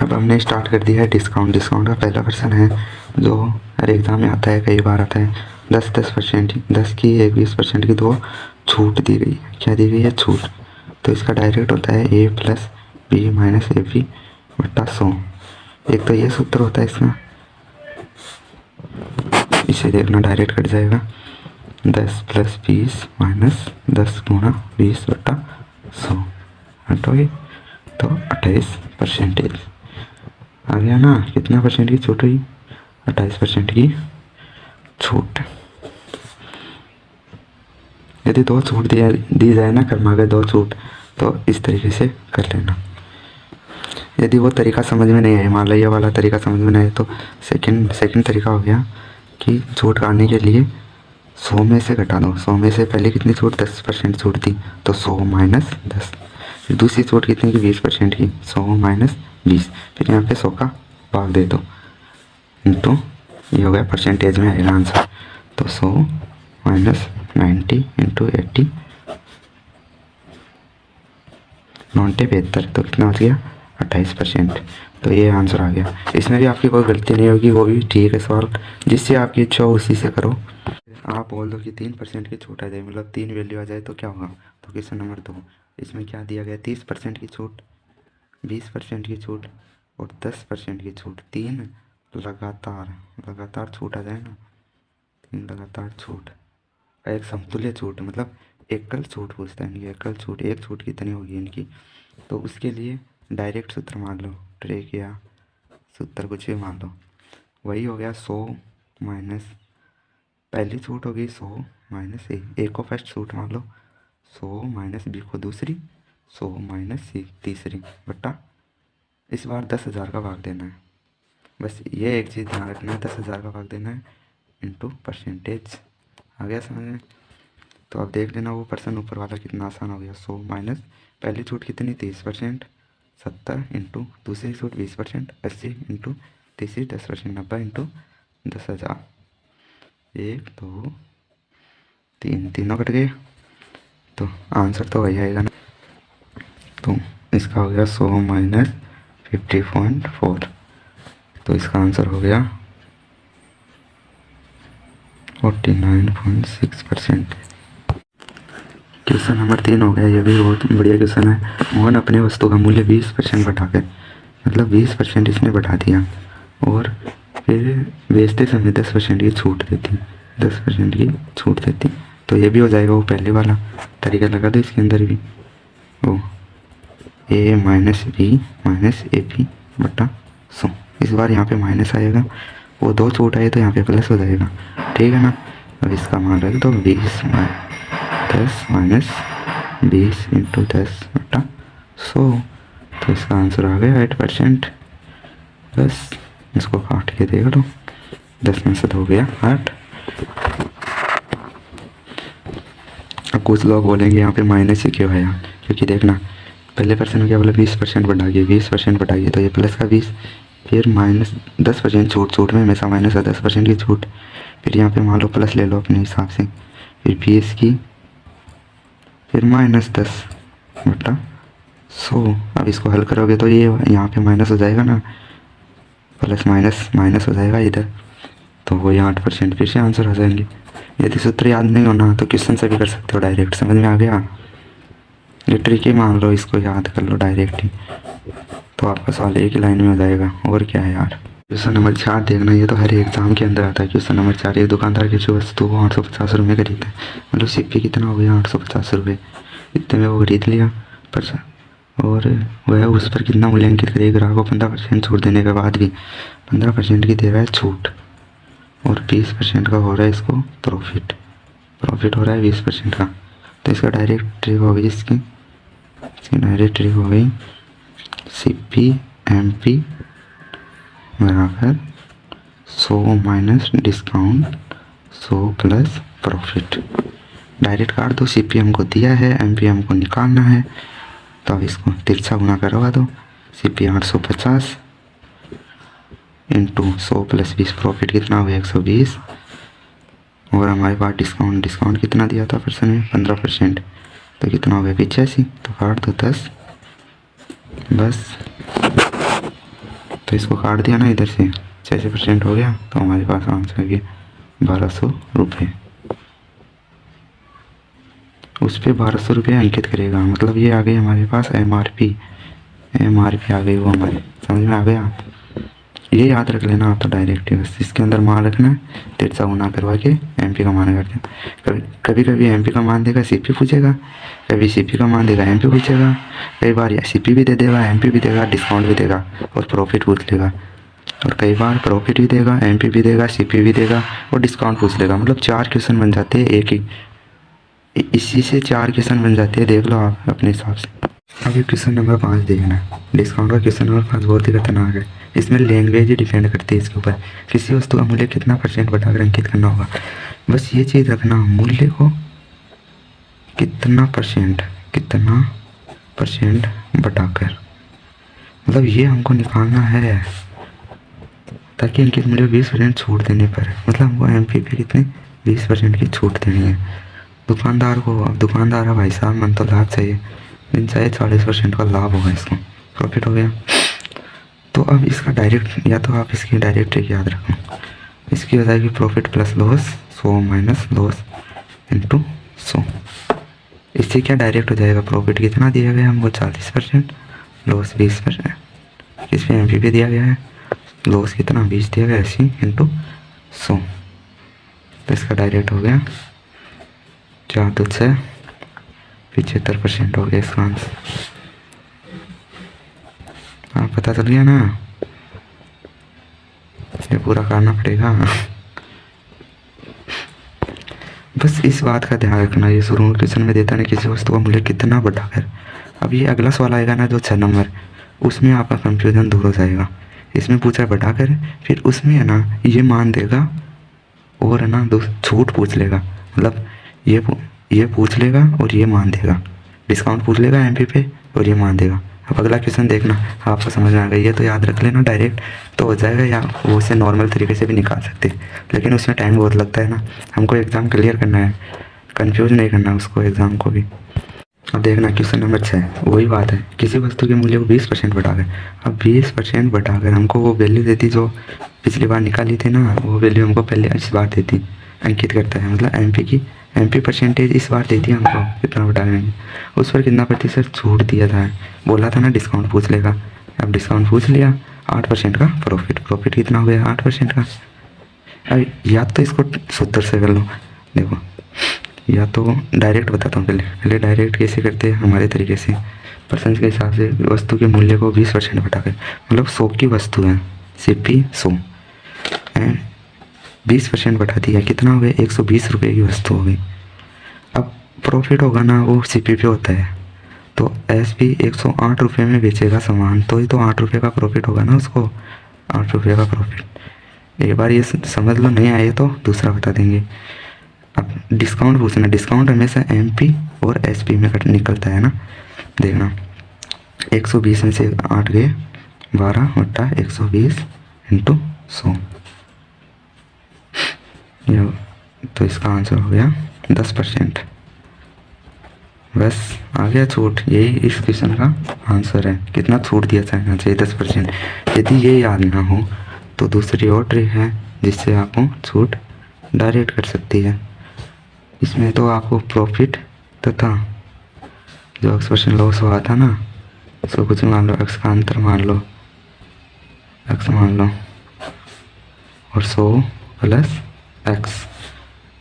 अब हमने स्टार्ट कर दिया है डिस्काउंट। डिस्काउंट का पहला वर्जन है जो हर एग्ज़ाम में आता है, कई बार आता है। 10% 10 की 20% की दो छूट दी गई है। क्या दी गई है? छूट। तो इसका डायरेक्ट होता है a plus B minus A B बट्टा 100। एक तो ये सूत्र होता है इसका, इसे देखना डायरेक्ट कट जाएगा। 10 प्लस 20 माइनस 10 गुणा 20 बट्टा 100 हटोगे तो 28% आ गया ना। कितना परसेंट की छूट हुई? 28% की छूट। यदि दो छूट दी जाए ना कर्मा के दो छूट, तो इस तरीके से कर लेना। यदि वो तरीका समझ में नहीं आया, मान लो ये वाला तरीका समझ में नहीं आया, तो सेकंड तरीका हो गया कि छूट काटने के लिए 100 में से घटा दो। 100 में से पहले कितनी छूट? 10% छूट थी, तो 100 माइनस 10। फिर दूसरी छूट कितनी की? 20% की, 100 माइनस 20। फिर यहाँ पे 100 का भाग दे दो, इंटू ये हो गया परसेंटेज में आएगा आंसर। तो 100 माइनस 90 इंटू 80 72, तो कितना बच गया? 28%। तो ये आंसर आ गया। इसमें भी आपकी कोई गलती नहीं होगी, वो भी ठीक है सवाल। जिससे आपकी इच्छा हो उसी से करो। आप बोल दो कि 3% की छूट आ जाए, मतलब 3 वैल्यू आ जाए तो क्या होगा? तो क्वेश्चन नंबर 2 इसमें क्या दिया गया? 30% की छूट, 20% की छूट और 10% की छूट। 3 लगातार छूट आ जाए ना, 3 लगातार छूट। एक समतुल्य छूट, मतलब एकल छूट पूछता है इनकी। एकल छूट, एक छूट कितनी होगी इनकी? तो उसके लिए डायरेक्ट सूत्र मान लो, ट्रिक या सूत्र कुछ भी मान लो। वही हो गया 100 माइनस पहली छूट होगी 100 माइनस ए को फर्स्ट छूट मान लो, 100 माइनस बी को दूसरी, 100 माइनस सी तीसरी बट्टा इस बार 10,000 का भाग देना है। बस ये एक चीज़ ध्यान रखना है, 10,000 का भाग देना है इंटू परसेंटेज। आ गया समझ में? तो अब देख लेना वो पर्सन ऊपर वाला कितना आसान हो गया। 100 माइनस पहली छूट कितनी? 30%, 70 इंटू दूसरी छूट 20%, 80 इंटू तीसरी 10%, 90 इंटू 10,000। 1 2 3 तीनों कट गए, तो आंसर तो वही आएगा ना। तो इसका हो गया 100 माइनस 50.4, तो इसका आंसर हो गया 49.6%। क्वेश्चन नंबर 3 हो गया। ये भी बहुत बढ़िया क्वेश्चन है। मोहन अपने वस्तु का मूल्य 20% बढ़ाकर, मतलब 20% इसने बढ़ा दिया और फिर बेचते समय 10% की छूट देती, 10% की छूट देती। तो ये भी हो जाएगा वो पहले वाला तरीका लगा दो इसके अंदर भी। O A minus B minus A B बटा 100। इस बार यहाँ पे माइनस आएगा, वो दो छूट आए तो यहाँ पे प्लस हो जाएगा, ठीक है ना। अब इसका मान रख दो 10 माइनस 20 इंटू 10 बटा 100। तो इसका आंसर आ गया 8%। बस इसको काट के देख लो, 10 में से 2 गया 8। अब कुछ लोग बोलेंगे यहाँ पे माइनस ही क्यों आया, क्योंकि देखना पहले पर्सन में क्या बोला? 20% बढ़ाइए, 20% बढ़ाइए, तो ये प्लस का 20, फिर माइनस 10% छूट में हमेशा माइनस है 10% की छूट। फिर यहाँ पे मान लो प्लस ले लो अपने हिसाब से, फिर 20 की, फिर माइनस 10 बटा 100। अब इसको हल करोगे तो ये यहाँ पे माइनस हो जाएगा ना, प्लस माइनस माइनस हो जाएगा इधर, तो वही 8% फिर से आंसर हो जाएंगे। यदि सूत्र याद नहीं होना तो क्वेश्चन से भी कर सकते हो डायरेक्ट। समझ में आ गया? ये ट्रिक ही मान लो, इसको याद कर लो डायरेक्ट ही, तो आपका सवाल एक ही लाइन में हो जाएगा। और क्या है यार। क्वेश्चन नंबर 4 देखना, ये तो हर एग्जाम के अंदर आता है। क्वेश्चन नंबर 4, एक दुकानदार की जो वस्तु को 850 रुपये खरीदता है, मतलब सीपी कितना हो गया? 850 रुपये। इतने में वो खरीद लिया पर, और वह उस पर कितना मूल्यांकित करेगा? ग्राहक को 15% छूट देने के बाद भी 15% की दे रहा है छूट और 20% का हो रहा है इसको प्रॉफिट हो रहा है 20% का। तो इसका डायरेक्ट ट्रिक हो गई, इसकी डायरेक्ट ट्रिक हो गई CP MP बराबर 100 minus discount 100 plus profit. Direct काट दो, CP हमको दिया है, MP हमको निकालना है, तो अब इसको तिरछा गुना करवा दो। CP 850 इंटू 100 प्लस 20, प्रॉफिट कितना हो गया? 120, और हमारे पास डिस्काउंट कितना दिया था पर्सन में? 15%, तो कितना हो गया? 85। तो काट दो 10। बस तो इसको काट दिया ना इधर से, 66% हो गया, तो हमारे पास आंसर आ गया 1200 रुपये। उस पर 1200 रुपये अंकित करेगा, मतलब ये आ गई हमारे पास MRP आ गई वो हमारी, समझ में आ गया। ये याद रख लेना आप तो डायरेक्ट ही, बस इसके अंदर मान रखना है, 3 गुना करवा के MP का मान करते हैं। कभी कभी MP का मान देगा CP पूछेगा, कभी CP का मान देगा MP पूछेगा, कई बार या CP भी दे देगा MP भी देगा, डिस्काउंट भी देगा और प्रॉफिट पूछ लेगा, और कई बार प्रॉफिट भी देगा MP भी देगा CP भी देगा और डिस्काउंट पूछ लेगा। मतलब 4 क्वेश्चन बन जाते हैं एक ही, इसी से 4 क्वेश्चन बन जाते हैं, देख लो आप अपने हिसाब से। अब ये क्वेश्चन नंबर 5 देखना, डिस्काउंट का क्वेश्चन नंबर 5 बहुत ही खतरनाक है। इसमें लैंग्वेज ही डिपेंड करती है इसके ऊपर, किसी वस्तु का मूल्य कितना % बढ़ाकर अंकित करना होगा। बस ये चीज़ रखना, मूल्य को कितना % बढ़ाकर, मतलब ये हमको निकालना है, ताकि अंकित मूल्य 20% छूट देने पर, मतलब हमको MP पे कितने 20% की छूट देनी है दुकानदार को। अब दुकानदार है भाई साहब, मन तो लाभ चाहिए, दिन चाहिए 40% का लाभ होगा, इसको प्रॉफिट हो गया। तो अब इसका डायरेक्ट, या तो आप इसकी डायरेक्ट ट्रिक याद रखो, इसकी हो जाएगी profit plus loss 100 minus loss into 100। इससे क्या डायरेक्ट हो जाएगा, प्रॉफिट कितना दिया गया हमको 40%, लॉस 20%, इसमें MP भी दिया गया है, लॉस कितना 20 दिया गया, 80 इंटू 100। तो इसका डायरेक्ट हो गया 4 2 6 75% हो गया इसका आंसर। हाँ पता चल गया ना, ये पूरा करना पड़ेगा। बस इस बात का ध्यान रखना, ये शुरू में क्वेश्चन में देता है किसी वस्तु का मूल्य कितना बढ़ाकर। अब ये अगला सवाल आएगा ना जो 6 नंबर, उसमें आपका कंफ्यूजन दूर हो जाएगा। इसमें पूछा है बढ़ाकर, फिर उसमें है ना ये मान देगा और है ना छूट पूछ लेगा, मतलब ये पूछ लेगा और ये मान देगा, डिस्काउंट पूछ लेगा MP पे और ये मान देगा। अब अगला क्वेश्चन देखना, आपको समझ में आ गई, ये तो याद रख लेना, डायरेक्ट तो हो जाएगा, या वो उसे नॉर्मल तरीके से भी निकाल सकते, लेकिन उसमें टाइम बहुत लगता है ना, हमको एग्ज़ाम क्लियर करना है, कंफ्यूज नहीं करना उसको, एग्ज़ाम को भी। अब देखना क्वेश्चन नंबर 6, वही बात है, किसी वस्तु के मूल्य को 20% बढ़ाकर। अब 20% बढ़ाकर हमको वो वैल्यू देती जो पिछली बार निकाली थी ना, वो वैल्यू हमको पहले इस बार देती, अंकित करता है, मतलब MP परसेंटेज इस बार देती है हमको, कितना बढ़ाएंगे, उस पर कितना प्रतिशत छूट दिया था, बोला था ना डिस्काउंट पूछ लेगा। अब डिस्काउंट पूछ लिया, 8% का प्रॉफिट कितना हो गया 8% का। अब या तो इसको सूत्र से कर लो, देखो, या तो डायरेक्ट बताता हूँ, पहले डायरेक्ट कैसे करते हैं हमारे तरीके से, परसेंट के हिसाब से वस्तु के मूल्य को 20% बढ़ाकर, मतलब 100 की वस्तु है, CP 100 एंड 20% बढ़ा दिया, कितना हो गया 120 रुपये की वस्तु हो गई। अब प्रॉफिट होगा ना वो CP पे होता है, तो SP 108 रुपये में बेचेगा सामान, तो ही तो 8 रुपये का प्रॉफिट होगा ना उसको, 8 रुपये का प्रॉफिट। एक बार ये समझ लो, नहीं आए तो दूसरा बता देंगे। अब डिस्काउंट पूछना, डिस्काउंट हमेशा MP और SP में निकलता है ना, देखना 120 में से 8 गए 12 बटा 120 इंटू 100, तो इसका आंसर हो गया 10%। बस आ गया छूट, यही इस क्वेश्चन का आंसर है, कितना छूट दिया जाना चाहिए 10%। यदि ये याद ना हो तो दूसरी और ट्रिक है जिससे आपको छूट डायरेक्ट कर सकती है। इसमें तो आपको प्रॉफिट तथा जो एक्सप्रेशन लॉस हुआ था ना, इसको कुछ मान लो, एक्स का अंतर मान लो, एक्स मान लो, और 100 प्लस एक्स,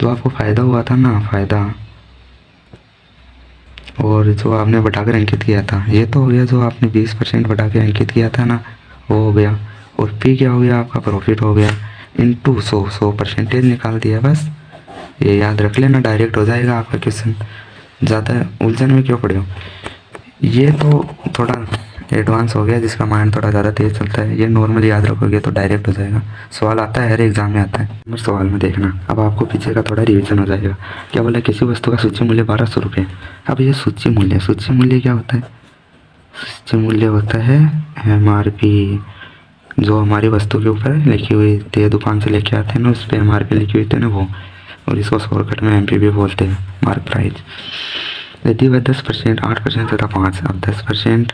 तो आपको फ़ायदा हुआ था ना, फ़ायदा, और जो आपने बढ़ाकर अंकित किया था ये तो हो गया, जो आपने 20% बढ़ा के अंकित किया था ना वो हो गया, और P क्या हो गया आपका, प्रॉफिट हो गया, इंटू 100 परसेंटेज निकाल दिया। बस ये याद रख लेना, डायरेक्ट हो जाएगा आपका क्वेश्चन, ज़्यादा उलझन में क्यों पड़े हो। ये तो थोड़ा एडवांस हो गया, जिसका माइंड थोड़ा ज़्यादा तेज़ चलता है, ये नॉर्मली याद रखोगे तो डायरेक्ट हो जाएगा। सवाल आता है, हर एग्जाम में आता है। सवाल में देखना, अब आपको पीछे का थोड़ा रिवीजन हो जाएगा। क्या बोला, किसी वस्तु का सूची मूल्य 1200 रुपये। अब ये सूची मूल्य क्या होता है, सूची मूल्य होता है MRP, जो हमारी वस्तु के ऊपर लिखी हुई थी, दुकान से लेके आते हैं ना, उस पर MRP लिखी हुई थी ना वो, और इसको शॉर्टकट में MP भी बोलते हैं, मार्क प्राइस। यदि वह 10%, 8% तथा 5, अब 10%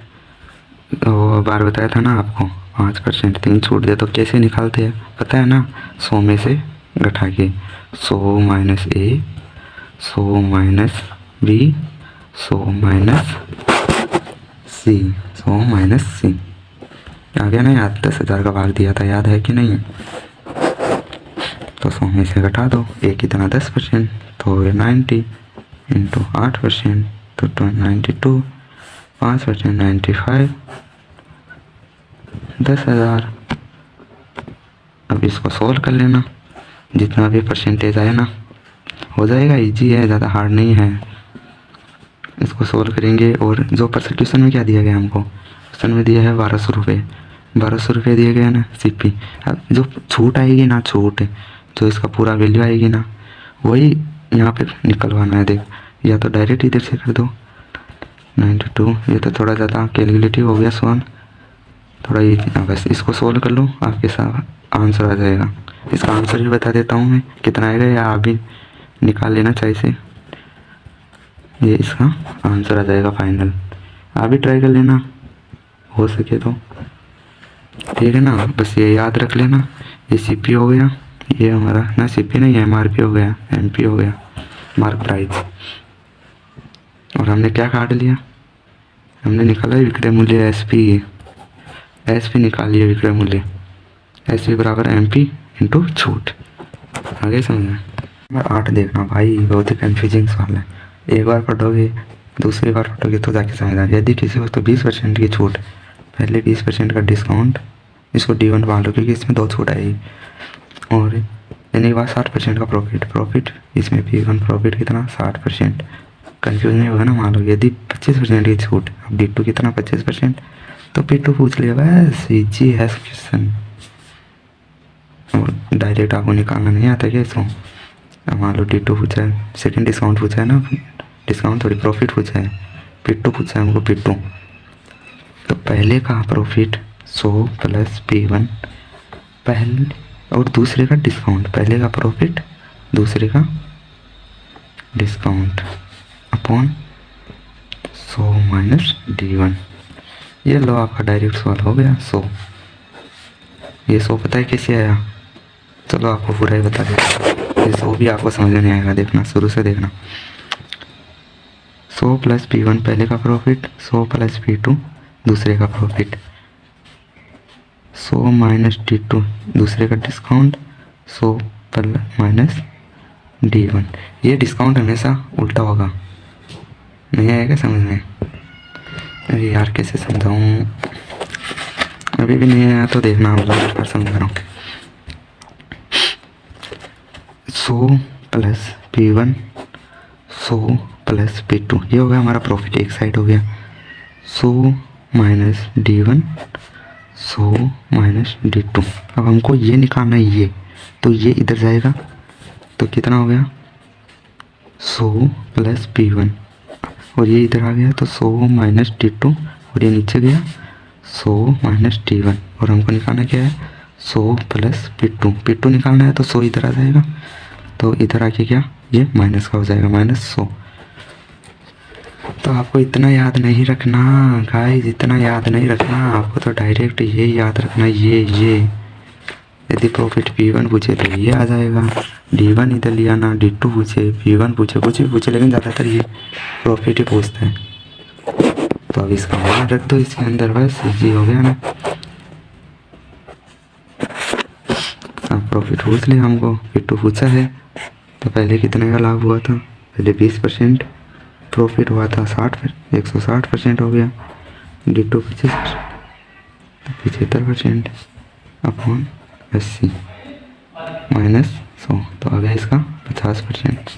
वो बार बताया था ना आपको, 5%, 3 छूट दे तो कैसे निकालते हैं पता है ना, 100 में से घटा के 100 माइनस ए, 100 माइनस बी, 100 माइनस सी, 100 माइनस सी। आ गया ना याद, 10,000 का भाग दिया था, याद है कि नहीं। तो 100 में से घटा दो, ए कितना 10%, तो हो गया 90 इंटू 8% तो 92, 5% 95, 10,000। अब इसको सोल्व कर लेना, जितना भी परसेंटेज आए ना, हो जाएगा, इजी है, ज़्यादा हार्ड नहीं है। इसको सोल्व करेंगे। और जो क्वेश्चन में क्या दिया गया हमको, क्वेश्चन में दिया है 1200 रुपये, 1200 रुपये दिए गए ना सीपी। अब जो छूट आएगी ना, छूट जो इसका पूरा वैल्यू आएगी ना, वही यहाँ पे निकलवाना है। देख, या तो डायरेक्ट इधर से कर दो 92, ये तो थोड़ा ज़्यादा कैलकुलेटिव हो गया सवाल, थोड़ा ये बस इसको सोल्व कर लो, आपके साथ आंसर आ जाएगा। इसका आंसर भी बता देता हूँ मैं कितना आएगा, या आप भी निकाल लेना चाहे से, ये इसका आंसर आ जाएगा फाइनल। आप भी ट्राई कर लेना हो सके तो, ठीक है ना। बस ये याद रख लेना, ये सीपी हो गया, ये हमारा ना सीपी नहीं, एमआरपी हो गया, एमपी हो गया, मार्क प्राइस। और हमने क्या काट लिया, हमने निकाला विक्रय मूल्य एसपी, एसपी निकाल लिया विक्रय मूल्य, एसपी बराबर एमपी इंटू छूट। आगे समझ में। नंबर 8 देखना भाई, बहुत ही कन्फ्यूजिंग सवाल है, एक बार पढ़ोगे दूसरी बार पढ़ोगे तो जाके समझ आएगा। यदि किसी वस्तु 20% की छूट, पहले 20% का डिस्काउंट, इसको D1 मान लो क्योंकि इसमें 2 छूट आएगी, और यानी के बाद 60% का प्रॉफिट, इसमें P1 प्रॉफिट कितना 60%, कन्फ्यूज नहीं होगा ना। मान लो यदि 25% की छूट, अब D2 कितना 25%, तो P2 पूछ लिया, बस इजी है क्वेश्चन। और डायरेक्ट आपको निकालना नहीं आता क्या इसको। अब मान लो D2 पूछा है, सेकेंड डिस्काउंट पूछा है ना, डिस्काउंट थोड़ी प्रॉफिट पूछा है, P2 पूछा है हमको, P2। तो पहले का प्रॉफिट 100 प्लस P1, पहले और दूसरे का डिस्काउंट, पहले का प्रॉफिट दूसरे का डिस्काउंट अपॉन 100 माइनस D1। ये लो आपका डायरेक्ट सवाल हो गया 100। ये 100 पता है कैसे आया, चलो आपको पूरा ही बता देता, ये 100 भी आपको समझ नहीं आएगा, देखना शुरू से देखना। 100 प्लस P1 पहले का प्रॉफिट, 100 प्लस P2 दूसरे का प्रॉफिट, 100 माइनस D2 दूसरे का डिस्काउंट, 100 प्लस माइनस D1। ये डिस्काउंट हमेशा उल्टा होगा, नहीं आएगा समझ में। अरे यार कैसे समझाऊँ, अभी भी नहीं आया तो देखना, हम लोग समझा रहा हूँ। 100 प्लस P1, 100 प्लस P2, ये हो गया हमारा प्रॉफिट, एक साइड हो गया। 100 माइनस D1, 100 माइनस D2। अब हमको ये निकालना है, ये तो ये इधर जाएगा, तो कितना हो गया 100 प्लस P1, और ये इधर आ गया तो 100 माइनस D2, और ये नीचे गया 100 माइनस D1। और हमको निकालना क्या है 100 प्लस P2 निकालना है, तो 100 इधर आ जाएगा, तो इधर आके क्या ये माइनस का हो जाएगा, -100। तो आपको इतना याद नहीं रखना गाइस, इतना याद नहीं रखना आपको, तो डायरेक्ट ये याद रखना, ये यदि प्रॉफिट P1 पूछे तो ये आ जाएगा, D1 इधर लिया ना, D2 पूछे, P1 पूछे, कुछ भी पूछे, लेकिन ज़्यादातर ये प्रॉफिट ही पूछता है। तो अब इसका मान रख दो इसके अंदर, बस इजी हो गया ना। अब प्रॉफिट पूछ लिया हमको, P2 पूछा है, तो पहले कितने का लाभ हुआ था, पहले 20% प्रॉफिट हुआ था, 160% हो गया, D2 75% अपॉन 80 माइनस 100, तो आ गया इसका 50%।